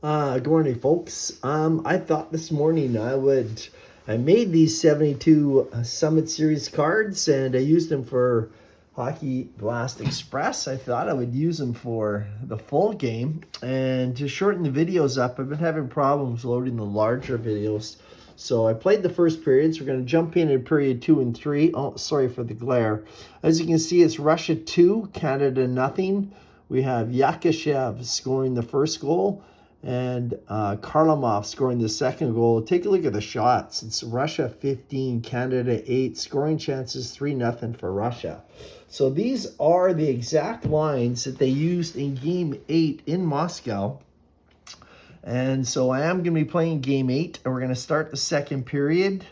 Good morning, folks. I thought this morning I made these 72 Summit Series cards and I used them for Hockey Blast Express. I thought I would use them for the full game. And to shorten the videos up, I've been having problems loading the larger videos. So I played the first periods. We're going to jump in period 2 and 3. Oh, sorry for the glare. As you can see, it's Russia 2, Canada nothing. We have Yakushev scoring the first goal and Karlamov scoring the second goal. Take a look at the shots. It's Russia 15, Canada 8. Scoring chances 3-0 for Russia. So these are the exact lines that they used in Game 8 in Moscow. And so I am going to be playing Game 8, and we're going to start the second period.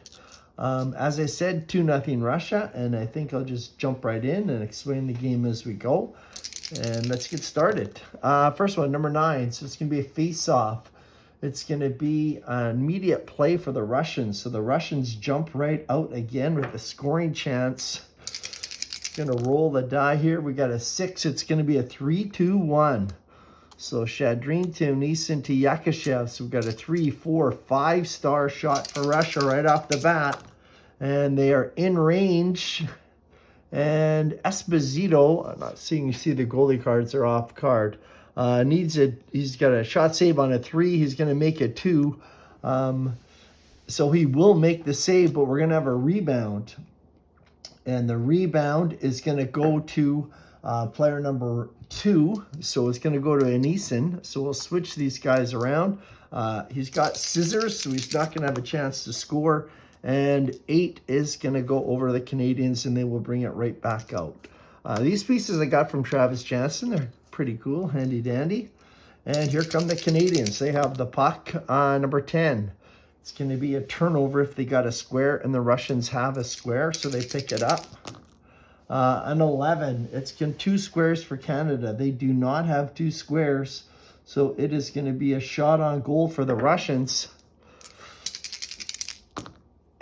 As I said, 2-0 Russia, and I think I'll just jump right in and explain the game as we go. And let's get started. First one, number 9. So it's going to be a face-off. It's going to be an immediate play for the Russians. So the Russians jump right out again with a scoring chance. Going to roll the die here. We got a 6. It's going to be a 3-2-1. So Shadrin to Nissen to Yakushev. So we've got a 3, 4, 5-star shot for Russia right off the bat. And they are in range. And Esposito, I'm not seeing, you see the goalie cards are off card. He's got a shot save on a 3. He's going to make a 2. So he will make the save, but we're going to have a rebound. And the rebound is going to go to player number 2. So it's going to go to Anisin. So we'll switch these guys around. He's got scissors, so he's not going to have a chance to score. And 8 is going to go over the Canadians, and they will bring it right back out. These pieces I got from Travis Janssen. They're pretty cool, handy dandy. And here come the Canadians. They have the puck, number 10. It's going to be a turnover if they got a square, and the Russians have a square, so they pick it up. An 11. It's 2 squares for Canada. They do not have 2 squares, so it is going to be a shot on goal for the Russians.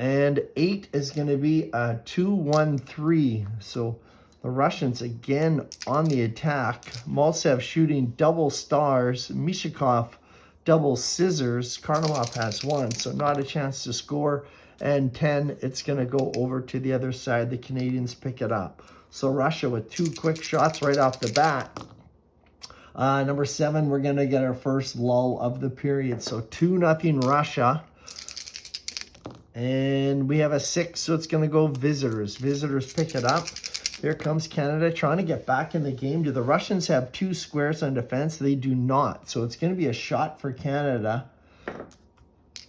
And 8 is going to be a 2-1-3. So the Russians again on the attack. Maltsev shooting double stars. Mishakov double scissors. Karlamov has 1, so not a chance to score. And 10, it's going to go over to the other side. The Canadians pick it up. So Russia with 2 quick shots right off the bat. Number 7, we're going to get our first lull of the period. So 2-0 Russia. And we have a 6, so it's going to go visitors. Visitors pick it up. Here comes Canada trying to get back in the game. Do the Russians have 2 squares on defense? They do not. So it's going to be a shot for Canada.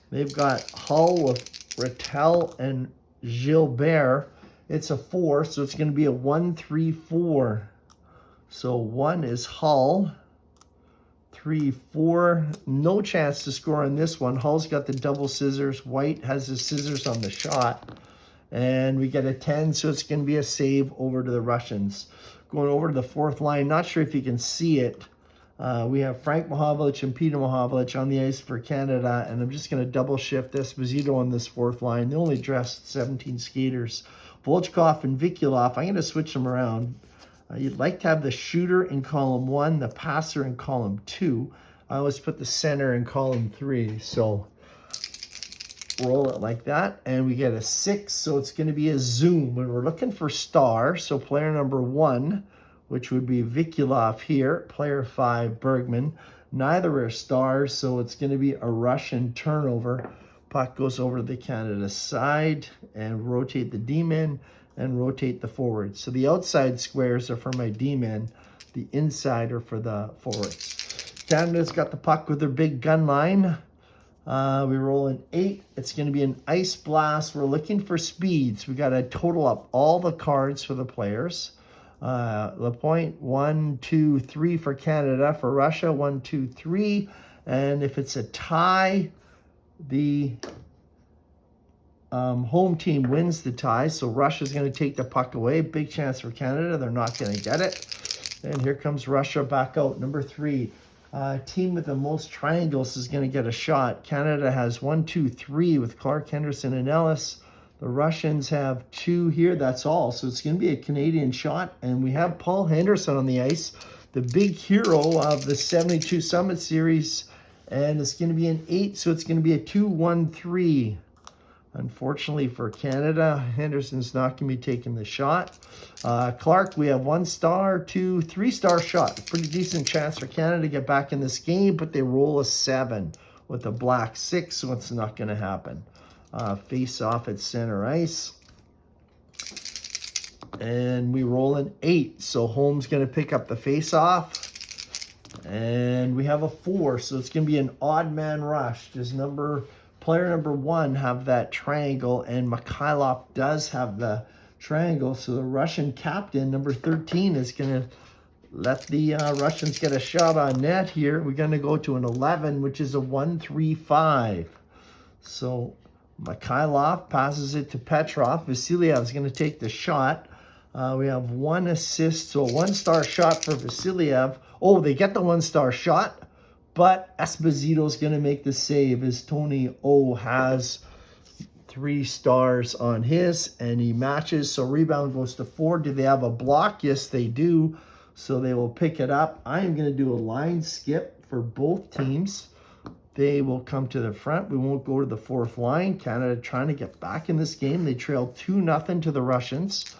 They've got Hull with Rattel and Gilbert. It's a 4, so it's going to be a 1-3-4. So 1 is Hull. 3, 4, no chance to score on this one. Hull's got the double scissors. White has his scissors on the shot. And we get a 10, so it's going to be a save over to the Russians. Going over to the 4th line, not sure if you can see it. We have Frank Mahovlich and Peter Mahovlich on the ice for Canada, and I'm just going to double shift Esposito on this 4th line. They only dressed 17 skaters. Volchkov and Vikulov, I'm going to switch them around. You'd like to have the shooter in column 1, the passer in column 2. I always put the center in column 3. So roll it like that, and we get a 6. So it's going to be a zoom. When we're looking for star, so player number 1, which would be Vikulov here, player 5, Bergman. Neither are stars, so it's going to be a Russian turnover. Puck goes over to the Canada side and rotate the D-men and rotate the forwards. So the outside squares are for my D-men. The inside are for the forwards. Canada's got the puck with their big gun line. We roll an 8. It's going to be an ice blast. We're looking for speeds. We got to total up all the cards for the players. Lapointe, 1, 2, 3 for Canada. For Russia, 1, 2, 3. And if it's a tie, the home team wins the tie, so Russia's going to take the puck away. Big chance for Canada. They're not going to get it. And here comes Russia back out. Number 3, team with the most triangles is going to get a shot. Canada has 1, 2, 3 with Clark, Henderson, and Ellis. The Russians have 2 here. That's all. So it's going to be a Canadian shot. And we have Paul Henderson on the ice, the big hero of the 72 Summit Series And it's going to be an 8, so it's going to be a 2-1-3. Unfortunately for Canada, Henderson's not going to be taking the shot. Clark, we have 1 star, 2, 3-star shot. Pretty decent chance for Canada to get back in this game, but they roll a 7 with a black 6, so it's not going to happen. Face off at center ice. And we roll an 8, so Holm's going to pick up the face off. And we have a 4, so it's going to be an odd man rush. Does player number 1 have that triangle, and Mikhailov does have the triangle, so the Russian captain, number 13, is going to let the Russians get a shot on net here. We're going to go to an 11, which is a 1-3-5. So Mikhailov passes it to Petrov. Vasilyev is going to take the shot. We have 1 assist, so a 1-star shot for Vasilyev. Oh, they get the 1-star shot, but Esposito's going to make the save as Tony O has 3 stars on his, and he matches. So rebound goes to 4. Do they have a block? Yes, they do. So they will pick it up. I am going to do a line skip for both teams. They will come to the front. We won't go to the 4th line. Canada trying to get back in this game. They trail 2-0 to the Russians.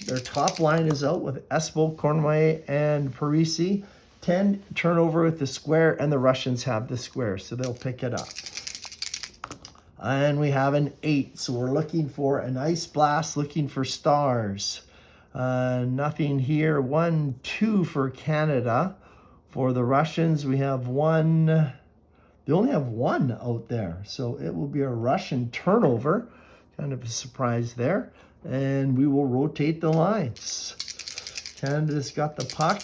Their top line is out with Espo, Kornoy, and Parisi. 10 turnover with the square, and the Russians have the square, so they'll pick it up. And we have an 8, so we're looking for an ice blast, looking for stars. Nothing here. 1, 2 for Canada. For the Russians, we have 1. They only have 1 out there, so it will be a Russian turnover. Kind of a surprise there. And we will rotate the lines. Canada's got the puck.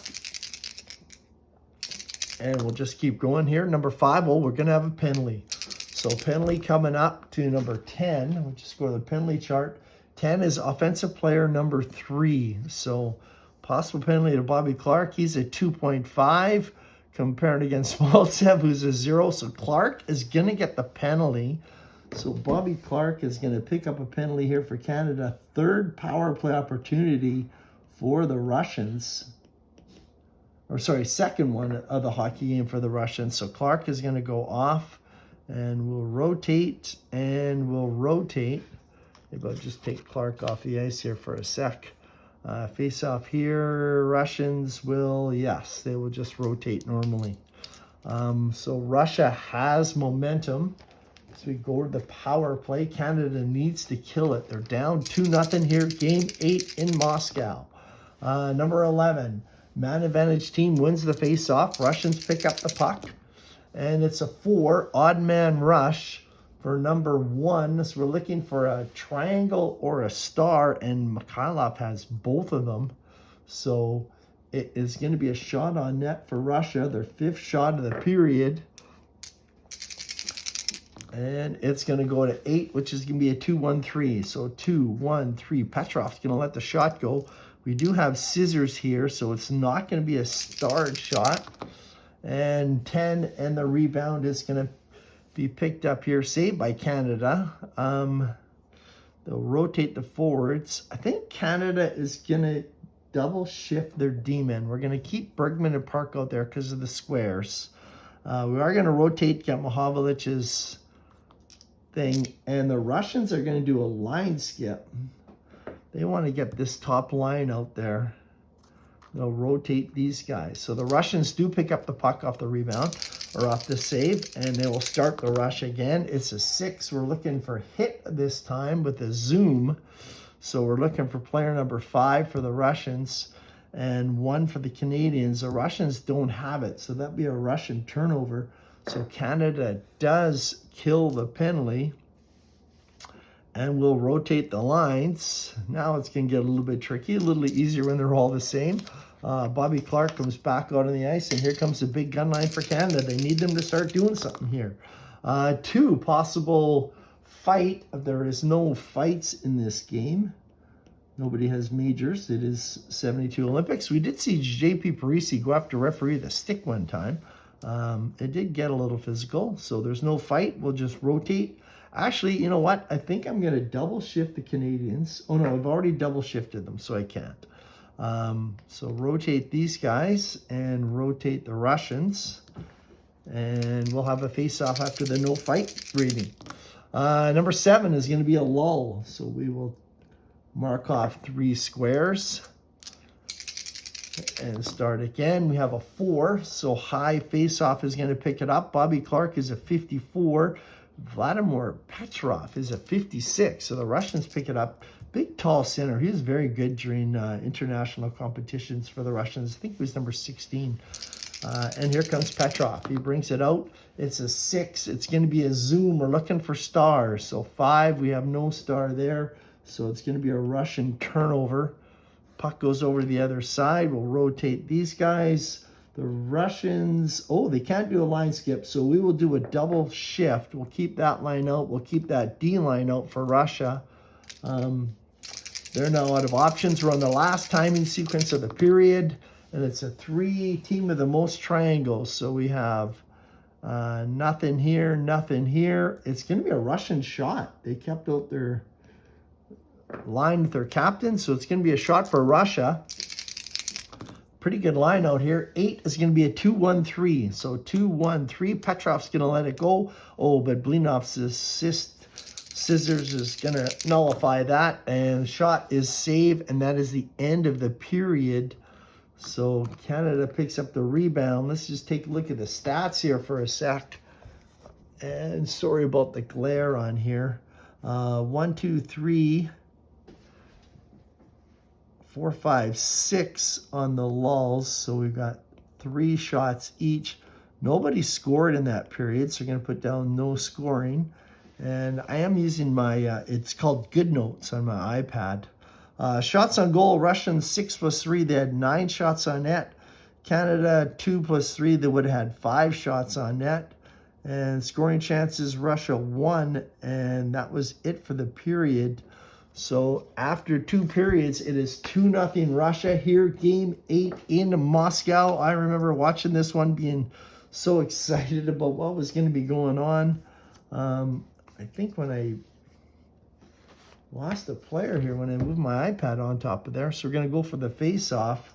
And we'll just keep going here. Number 5, well, we're going to have a penalty. So penalty coming up to number 10. We'll just go to the penalty chart. 10 is offensive player number 3. So possible penalty to Bobby Clark. He's a 2.5. Compared against Maltsev, who's a 0. So Clark is going to get the penalty. So Bobby Clark is going to pick up a penalty here for Canada. 3rd power play opportunity for the Russians. Or sorry, 2nd one of the hockey game for the Russians. So Clark is going to go off, and we'll rotate, and we'll rotate. Maybe I'll just take Clark off the ice here for a sec. Face off here. Russians will, yes, they will just rotate normally. So Russia has momentum. So we go to the power play. Canada needs to kill it. They're down 2-0 here. Game 8 in Moscow. Number 11, man advantage team wins the face-off. Russians pick up the puck. And it's a 4, odd man rush for number 1. So we're looking for a triangle or a star, and Mikhailov has both of them. So it is going to be a shot on net for Russia, their 5th shot of the period. And it's going to go to 8, which is going to be a 2-1-3. So 2-1-3. Petrov's going to let the shot go. We do have scissors here, so it's not going to be a starred shot. And 10, and the rebound is going to be picked up here, saved by Canada. They'll rotate the forwards. I think Canada is going to double shift their D-men. We're going to keep Bergman and Park out there because of the squares. We are going to rotate, get Mahovlich's thing, and the Russians are going to do a line skip. They want to get this top line out there. They'll rotate these guys. So the Russians do pick up the puck off the rebound, or off the save, and they will start the rush again. It's a 6. We're looking for hit this time with a zoom. So we're looking for player number 5 for the Russians and 1 for the Canadians. The Russians don't have it, so that'd be a Russian turnover. So Canada does kill the penalty, and we'll rotate the lines. Now it's going to get a little bit tricky, a little easier when they're all the same. Bobby Clark comes back out on the ice, and here comes the big gun line for Canada. They need them to start doing something here. 2, possible fight. There is no fights in this game. Nobody has majors. It is 72 Olympics. We did see J.P. Parisi go after referee the stick one time. It did get a little physical, so there's no fight. We'll just rotate. Actually, you know what? I think I'm going to double shift the Canadians. Oh, no, I've already double shifted them, so I can't. So rotate these guys and rotate the Russians. And we'll have a face-off after the no fight rating. Number 7 is going to be a lull. So we will mark off 3 squares and start again. We have a 4, so high face-off is going to pick it up. Bobby Clark is a 54. Vladimir Petrov is a 56. So the Russians pick it up. Big, tall center. He was very good during international competitions for the Russians. I think he was number 16. And here comes Petrov. He brings it out. It's a 6. It's going to be a zoom. We're looking for stars. So 5, we have no star there. So it's going to be a Russian turnover. Puck goes over to the other side. We'll rotate these guys. The Russians, oh, they can't do a line skip. So we will do a double shift. We'll keep that line out. We'll keep that D line out for Russia. They're now out of options. We're on the last timing sequence of the period. And it's a 3 team of the most triangles. So we have nothing here, nothing here. It's going to be a Russian shot. They kept out their line with their captain. So it's going to be a shot for Russia. Pretty good line out here. 8 is going to be a 2-1-3. So 2-1-3. Petrov's going to let it go. Oh, but Blinov's assist scissors is going to nullify that. And the shot is saved. And that is the end of the period. So Canada picks up the rebound. Let's just take a look at the stats here for a sec. And sorry about the glare on here. 1, 2, 3, 4, 5, 6 on the lulls. So we've got 3 shots each. Nobody scored in that period, so we're going to put down no scoring. And I am using my, it's called Good Notes on my iPad. Shots on goal, Russians 6+3. They had 9 shots on net. Canada 2+3. They would have had 5 shots on net. And scoring chances, Russia 1. And that was it for the period. So after 2 periods, it is 2-0 Russia here. Game 8 in Moscow. I remember watching this one, being so excited about what was going to be going on. I think when I lost a player here when I moved my iPad on top of there. So we're going to go for the face-off.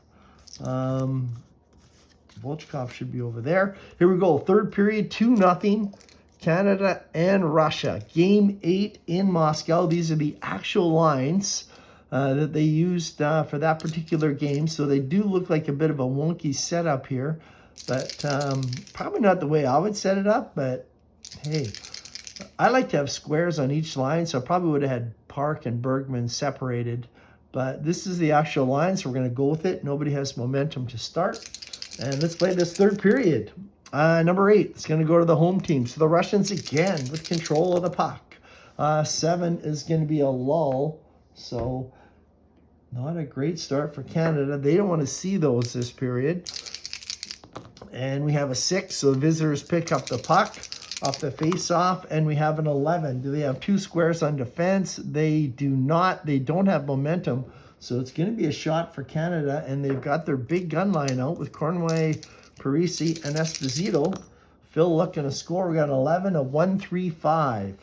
Volchkov should be over there. Here we go. 3rd period, 2-0. Canada and Russia. Game 8 in Moscow. These are the actual lines that they used for that particular game. So they do look like a bit of a wonky setup here. But probably not the way I would set it up. But hey, I like to have squares on each line, so I probably would have had Park and Bergman separated. But this is the actual line, so we're going to go with it. Nobody has momentum to start. And let's play this 3rd period. Number 8 is going to go to the home team. So the Russians again with control of the puck. 7 is going to be a lull. So not a great start for Canada. They don't want to see those this period. And we have a 6, so the visitors pick up the puck off the face-off, and we have an 11. Do they have 2 squares on defense? They do not. They don't have momentum, so it's going to be a shot for Canada, and they've got their big gun line out with Cornway, Parisi, and Esposito. Phil looking to score. We got 11, a 1-3-5.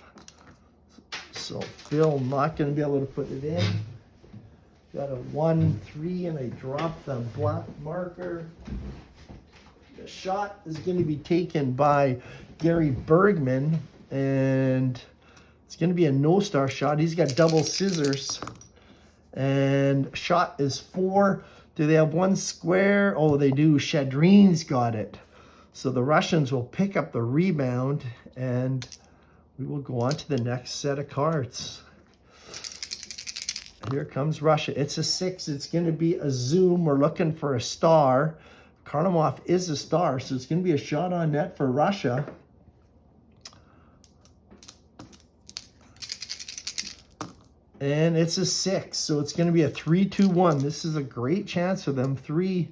So Phil not going to be able to put it in. Got a 1-3, and I dropped the black marker. The shot is going to be taken by Gary Bergman, and it's going to be a no-star shot. He's got double scissors, and shot is 4. Do they have 1 square? Oh, they do. Shadrin's got it. So the Russians will pick up the rebound, and we will go on to the next set of cards. Here comes Russia. It's a 6. It's going to be a zoom. We're looking for a star. Karlamov is a star, so it's going to be a shot on net for Russia. And it's a 6, so it's going to be a 3-2-1. This is a great chance for them. 3-2-1.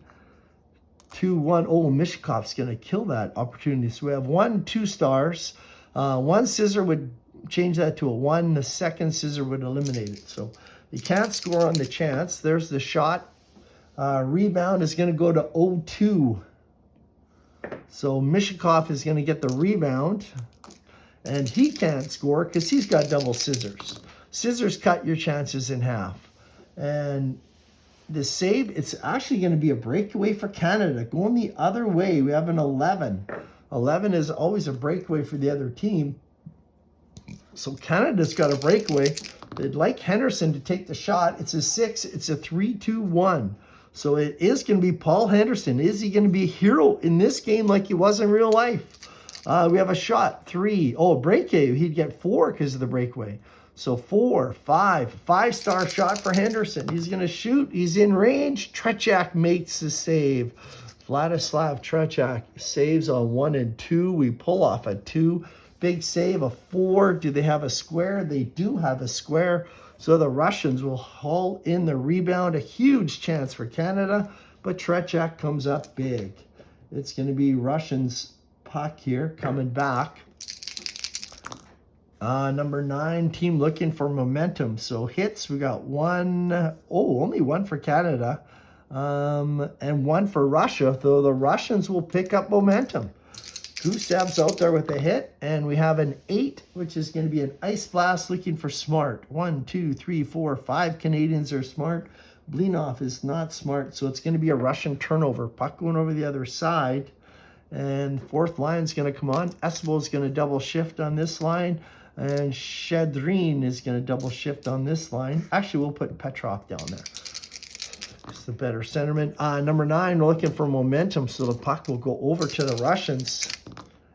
Oh, Mishkov's going to kill that opportunity. So we have 1, 2 stars. 1 scissor would change that to a 1. The second scissor would eliminate it. So you can't score on the chance. There's the shot. Rebound is going to go to 0-2. So Mishkov is going to get the rebound. And he can't score because he's got double scissors. Scissors cut your chances in half. And the save, it's actually going to be a breakaway for Canada. Going the other way, we have an 11. 11 is always a breakaway for the other team. So Canada's got a breakaway. They'd like Henderson to take the shot. It's a 6. It's a 3-2-1. So it is going to be Paul Henderson. Is he going to be a hero in this game like he was in real life? We have a shot, 3. Oh, a breakaway. He'd get 4 because of the breakaway. So 4, 5. 5-star shot for Henderson. He's going to shoot. He's in range. Tretiak makes the save. Vladislav Tretiak saves on 1 and 2. We pull off a 2. Big save, a 4. Do they have a square? They do have a square. So the Russians will haul in the rebound. A huge chance for Canada, but Tretiak comes up big. It's going to be Russians' puck here coming back. Number 9 team looking for momentum. So hits, we got 1. Oh, only 1 for Canada. And 1 for Russia, though the Russians will pick up momentum. Gustev's out there with a hit, and we have an 8, which is going to be an ice blast looking for Smart. 1, 2, 3, 4, 5 Canadians are Smart. Blinov is not Smart, so it's going to be a Russian turnover. Puck going over the other side, and 4th line's going to come on. Espo is going to double shift on this line, and Shedrin is going to double shift on this line. Actually, we'll put Petrov down there. It's the better centerman. Number 9, we're looking for momentum, so the puck will go over to the Russians.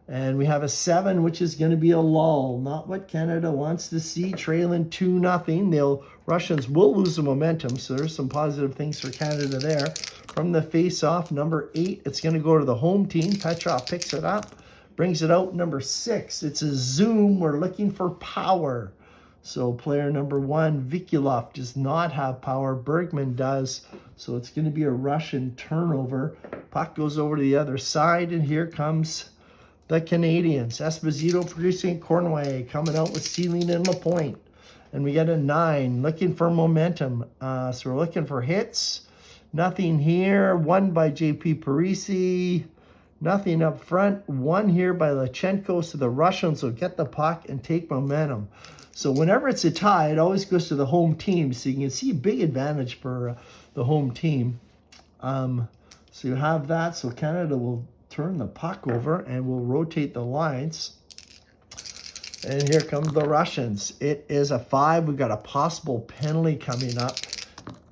And we have a 7, which is going to be a lull. Not what Canada wants to see, trailing 2-0. Russians will lose the momentum, so there's some positive things for Canada there. From the face-off, number 8, it's going to go to the home team. Petrov picks it up, brings it out. Number 6, it's a zoom. We're looking for power. So player number 1, Vikulov, does not have power. Bergman does. So it's going to be a Russian turnover. Puck goes over to the other side, and here comes the Canadians. Esposito producing Cornway, coming out with Sealing and LaPointe. And we get a 9, looking for momentum. So we're looking for hits. Nothing here. 1 by JP Parisi. Nothing up front. 1 here by Lachenko. So the Russians will get the puck and take momentum. So whenever it's a tie, it always goes to the home team. So you can see a big advantage for the home team. So you have that. So Canada will turn the puck over and we'll rotate the lines. And here comes the Russians. It is a 5. We've got a possible penalty coming up.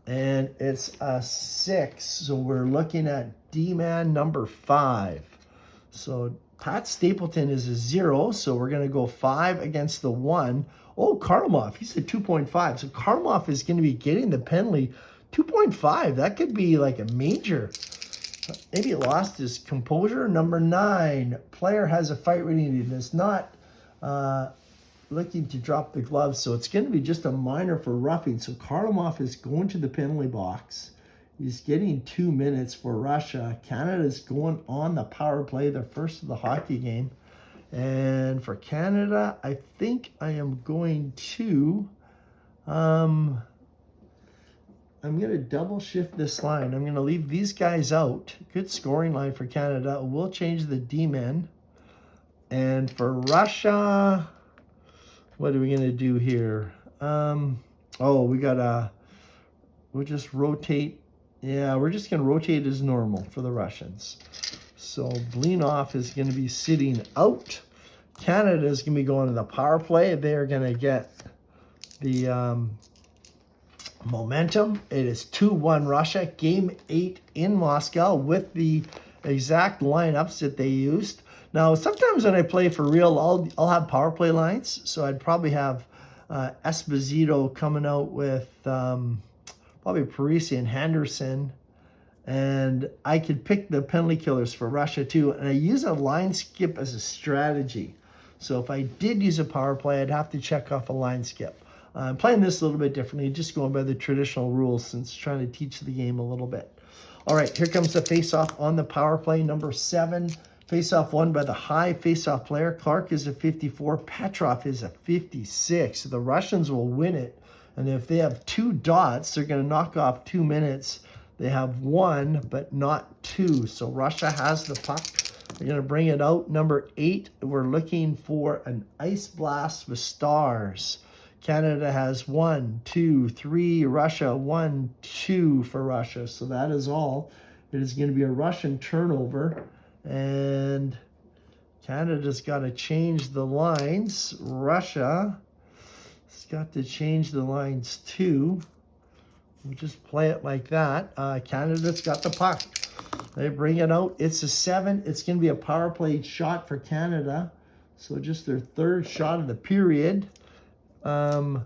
And it's a 6. So we're looking at D-man number 5. So Pat Stapleton is a 0. So we're going to go 5 against the 1. Oh, Karlamov, he's a 2.5. So Karlamov is going to be getting the penalty. 2.5, that could be like a major. Maybe he lost his composure. Number 9, player has a fight rating. He is not looking to drop the gloves. So it's going to be just a minor for roughing. So Karlamov is going to the penalty box. He's getting 2 minutes for Russia. Canada's going on the power play, the first of the hockey game. And for Canada, I think I am going to, I'm going to double shift this line. I'm going to leave these guys out. Good scoring line for Canada. We'll change the D-men. And for Russia, what are we going to do here? We'll just rotate. Yeah, we're just going to rotate as normal for the Russians. So Blinov is going to be sitting out. Canada is going to be going to the power play. They are going to get the momentum. It is 2-1 Russia. Game 8 in Moscow with the exact lineups that they used. Now, sometimes when I play for real, I'll have power play lines. So I'd probably have Esposito coming out with probably Parisi and Henderson. And I could pick the penalty killers for Russia too. And I use a line skip as a strategy. So if I did use a power play, I'd have to check off a line skip. I'm playing this a little bit differently, just going by the traditional rules since trying to teach the game a little bit. All right, here comes the face-off on the power play. Number 7, face-off won by the high face-off player. Clark is a 54. Petrov is a 56. So the Russians will win it. And if they have 2 dots, they're going to knock off 2 minutes. They have 1, but not 2. So Russia has the puck. They're going to bring it out. Number 8, we're looking for an ice blast with stars. Canada has 1, 2, 3. Russia, 1, 2 for Russia. So that is all. It is going to be a Russian turnover. And Canada's got to change the lines. Russia has got to change the lines too. We'll just play it like that. Canada's got the puck. They bring it out. It's a 7. It's going to be a power play shot for Canada. So just their third shot of the period. And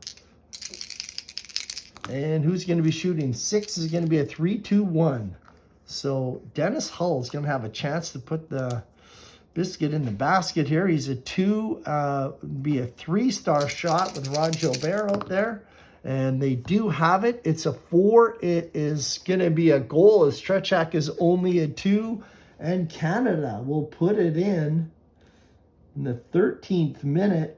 who's going to be shooting? 6 is going to be a 3-2-1. So Dennis Hull is going to have a chance to put the biscuit in the basket here. He's a 2, be a 3-star shot with Rod Gilbert out there. And they do have it. It's a 4. It is going to be a goal as Tretiak is only a 2. And Canada will put it in the 13th minute.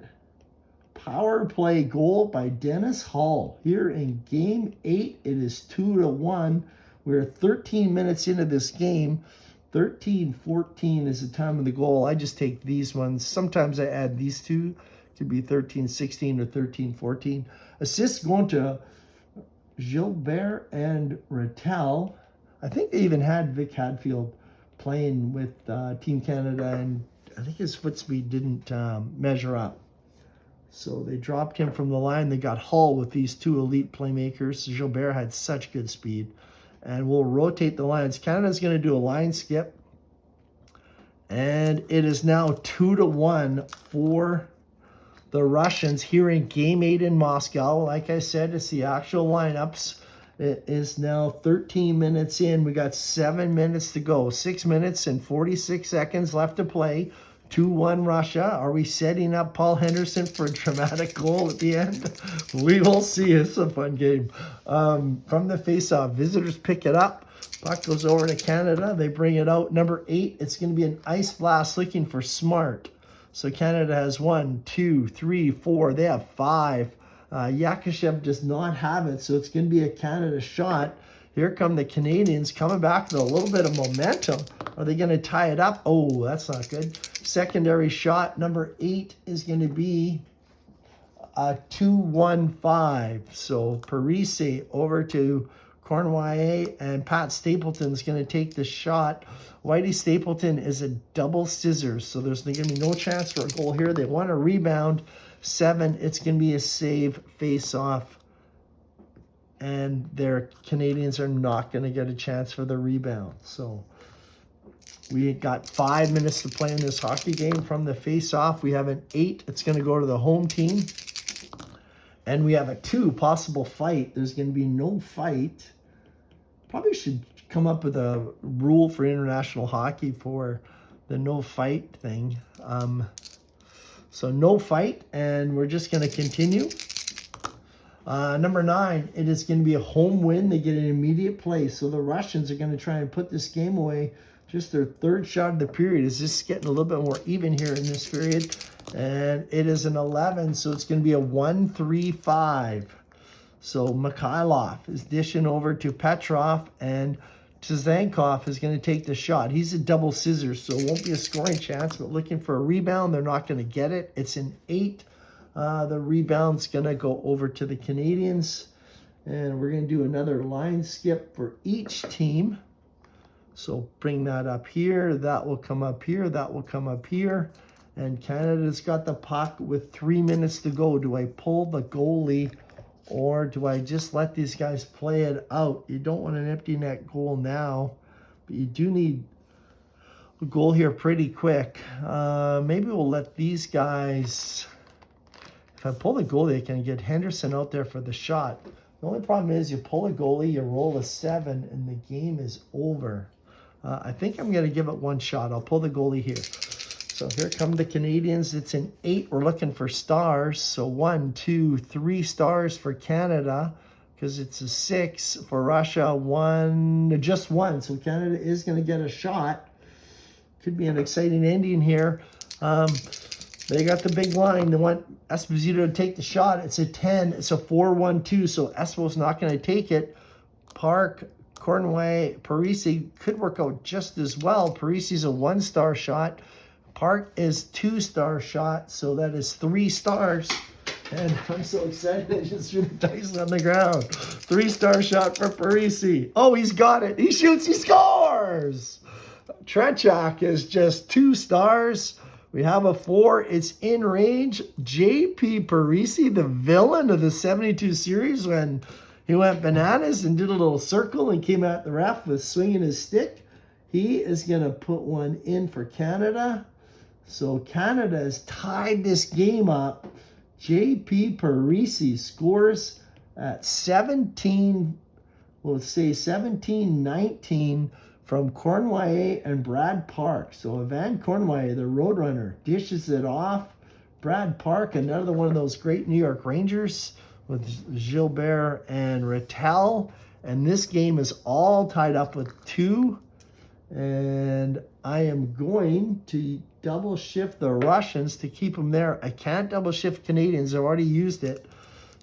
Power play goal by Dennis Hull. Here in Game 8, it is 2-1. We're 13 minutes into this game. 13-14 is the time of the goal. I just take these ones. Sometimes I add these two. It could be 13-16 or 13-14. Assists going to Gilbert and Rattel. I think they even had Vic Hadfield playing with Team Canada, and I think his foot speed didn't measure up. So they dropped him from the line. They got Hull with these 2 elite playmakers. Gilbert had such good speed. And we'll rotate the lines. Canada's going to do a line skip. And it is now 2-1 for the Russians here in Game 8 in Moscow. Like I said, it's the actual lineups. It is now 13 minutes in. We got 7 minutes to go. 6 minutes and 46 seconds left to play. 2-1 Russia. Are we setting up Paul Henderson for a dramatic goal at the end? We will see. It's a fun game. From the faceoff, visitors pick it up. Puck goes over to Canada. They bring it out. Number 8, it's going to be an ice blast looking for Smart. So Canada has 1, 2, 3, 4. They have 5. Yakushev does not have it, so it's going to be a Canada shot. Here come the Canadians coming back with a little bit of momentum. Are they going to tie it up? Oh, that's not good. Secondary shot, number 8, is going to be a 2-1-5. So Parise over to Cornwall, and Pat Stapleton is going to take the shot. Whitey Stapleton is a double scissors, so there's going to be no chance for a goal here. They want a rebound. 7, it's going to be a save face-off. And their Canadians are not going to get a chance for the rebound. So we got 5 minutes to play in this hockey game from the face-off. We have an 8. It's going to go to the home team. And we have a 2 possible fight. There's going to be no fight. Probably should come up with a rule for international hockey for the no fight thing. So no fight, and we're just going to continue. Number 9, it is going to be a home win. They get an immediate play. So the Russians are going to try and put this game away. Just their third shot of the period is just getting a little bit more even here in this period. And it is an 11, so it's going to be a 1-3-5. So Mikhailov is dishing over to Petrov, and Tzankov is going to take the shot. He's a double scissors, so it won't be a scoring chance, but looking for a rebound. They're not going to get it. It's an 8. The rebound's going to go over to the Canadians. And we're going to do another line skip for each team. So bring that up here. That will come up here. That will come up here. And Canada's got the puck with 3 minutes to go. Do I pull the goalie, or do I just let these guys play it out? You don't want an empty net goal now, but you do need a goal here pretty quick. Maybe we'll let these guys... If I pull the goalie, I can get Henderson out there for the shot. The only problem is you pull a goalie, you roll a 7, and the game is over. I think I'm going to give it one shot. I'll pull the goalie here. So here come the Canadians. It's an 8. We're looking for stars. So 1, 2, 3 stars for Canada, because it's a 6 for Russia. Just one. So Canada is going to get a shot. Could be an exciting ending here. They got the big line. They want Esposito to take the shot. It's a 10. It's a 4-1-2, so Espo's not going to take it. Park, Cornwall, Parise could work out just as well. Parise's a 1-star shot. Park is 2-star shot, so that is 3 stars. And I'm so excited. I just threw the dice on the ground. 3-star shot for Parise. Oh, he's got it. He shoots, he scores! Tretiak is just 2 stars. We have a 4. It's in range. J.P. Parisi, the villain of the 72 series when he went bananas and did a little circle and came at the ref with swinging his stick. He is going to put one in for Canada. So Canada has tied this game up. J.P. Parisi scores at 17, we'll say 17-19 from Cournoyer and Brad Park. So Evan Cournoyer, the Roadrunner, dishes it off. Brad Park, another one of those great New York Rangers with Gilbert and Rattel. And this game is all tied up with 2. And I am going to double shift the Russians to keep them there. I can't double shift Canadians. I've already used it.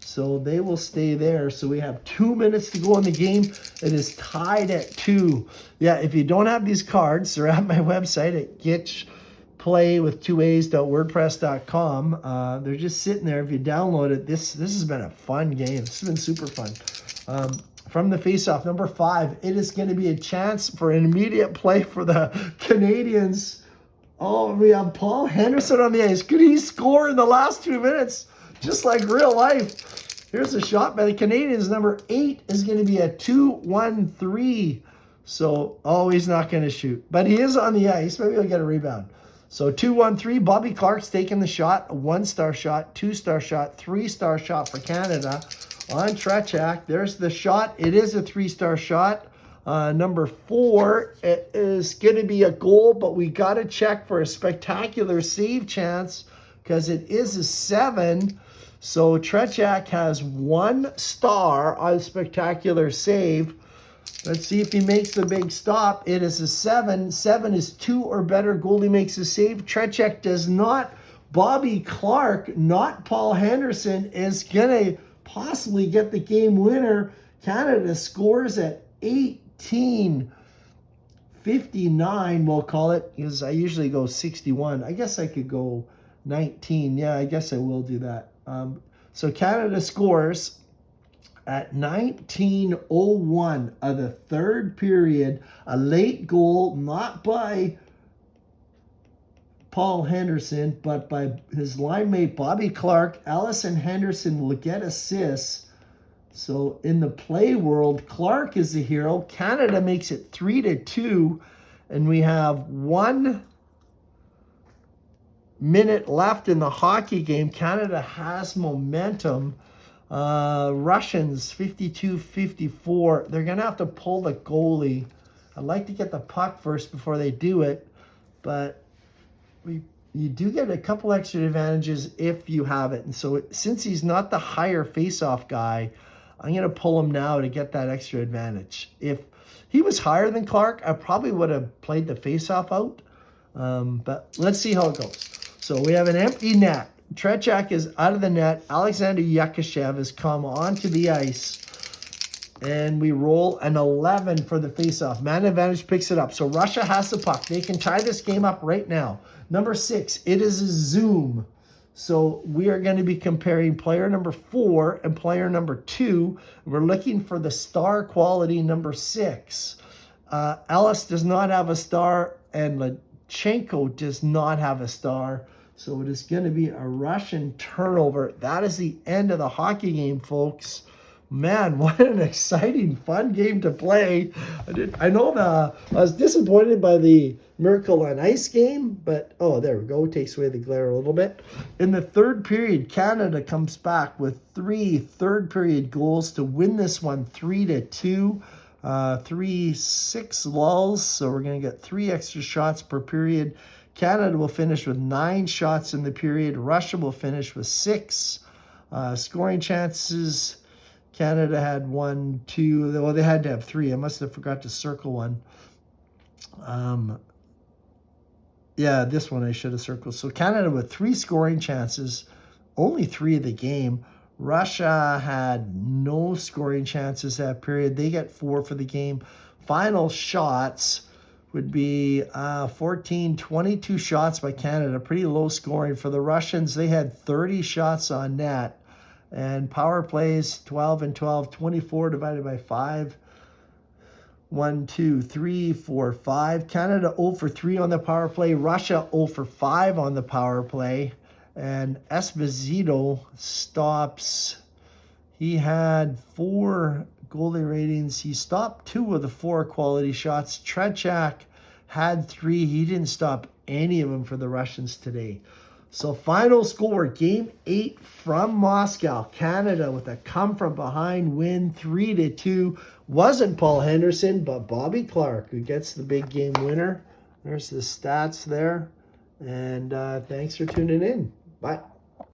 So they will stay there. So we have 2 minutes to go in the game. It is tied at 2. Yeah, if you don't have these cards, they're at my website at gitchplay.wordpress.com. They're just sitting there. If you download it, this has been a fun game. This has been super fun. From the faceoff, number 5, it is going to be a chance for an immediate play for the Canadians. Oh, we have Paul Henderson on the ice. Could he score in the last 2 minutes? Just like real life. Here's a shot by the Canadians. Number 8 is going to be a 2-1-3. So, he's not going to shoot. But he is on the ice. Maybe he'll get a rebound. So, 2-1-3. Bobby Clark's taking the shot. A 1-star shot, 2-star shot, 3-star shot for Canada. On Tretiak, there's the shot. It is a 3-star shot. Number 4, it is going to be a goal, but we got to check for a spectacular save chance because it is a 7. So Tretiak has 1 star on spectacular save. Let's see if he makes the big stop. It is a 7. 7 is 2 or better. Goalie makes a save. Tretiak does not. Bobby Clark, not Paul Henderson, is going to possibly get the game winner. Canada scores at 18-59, we'll call it, because I usually go 61. I guess I could go 19. Yeah, I guess I will do that. So Canada scores at 19:01 of the 3rd period. A late goal, not by Paul Henderson, but by his line mate Bobby Clark. Allison Henderson will get assists. So in the play world, Clark is the hero. Canada makes it 3-2, and we have 1 minute left in the hockey game. Canada has momentum. Russians 52-54. They're gonna have to pull the goalie. I'd like to get the puck first before they do it, but you do get a couple extra advantages if you have it. And so since he's not the higher face-off guy, I'm going to pull him now to get that extra advantage. If he was higher than Clark, I probably would have played the face-off out. But let's see how it goes. So we have an empty net. Tretiak is out of the net. Alexander Yakashev has come onto the ice. And we roll an 11 for the face-off. Man advantage picks it up. So Russia has the puck. They can tie this game up right now. Number 6, it is a Zoom. So we are going to be comparing player number 4 and player number 2. We're looking for the star quality number 6. Ellis does not have a star, and Lachenko does not have a star. So it is going to be a Russian turnover. That is the end of the hockey game, folks. Man, what an exciting, fun game to play. I was disappointed by the Miracle on Ice game, but, there we go. Takes away the glare a little bit. In the 3rd period, Canada comes back with 3 third-period goals to win this one 3-2. 3-6 lulls, so we're going to get 3 extra shots per period. Canada will finish with 9 shots in the period. Russia will finish with 6. Scoring chances, Canada had 1, 2. Well, they had to have 3. I must have forgot to circle one. Yeah, this one I should have circled. So Canada with 3 scoring chances, only 3 of the game. Russia had no scoring chances that period. They get 4 for the game. Final shots would be 14, 22 shots by Canada. Pretty low scoring for the Russians. They had 30 shots on net. And power plays, 12 and 12, 24 divided by 5. 1, 2, 3, 4, 5. Canada 0 for 3 on the power play. Russia 0 for 5 on the power play. And Esposito stops. He had 4 goalie ratings. He stopped 2 of the 4 quality shots. Tretiak had 3. He didn't stop any of them for the Russians today. So final score, Game 8 from Moscow. Canada with a come-from-behind win, 3-2. Wasn't Paul Henderson, but Bobby Clarke, who gets the big game winner. There's the stats there. And thanks for tuning in. Bye.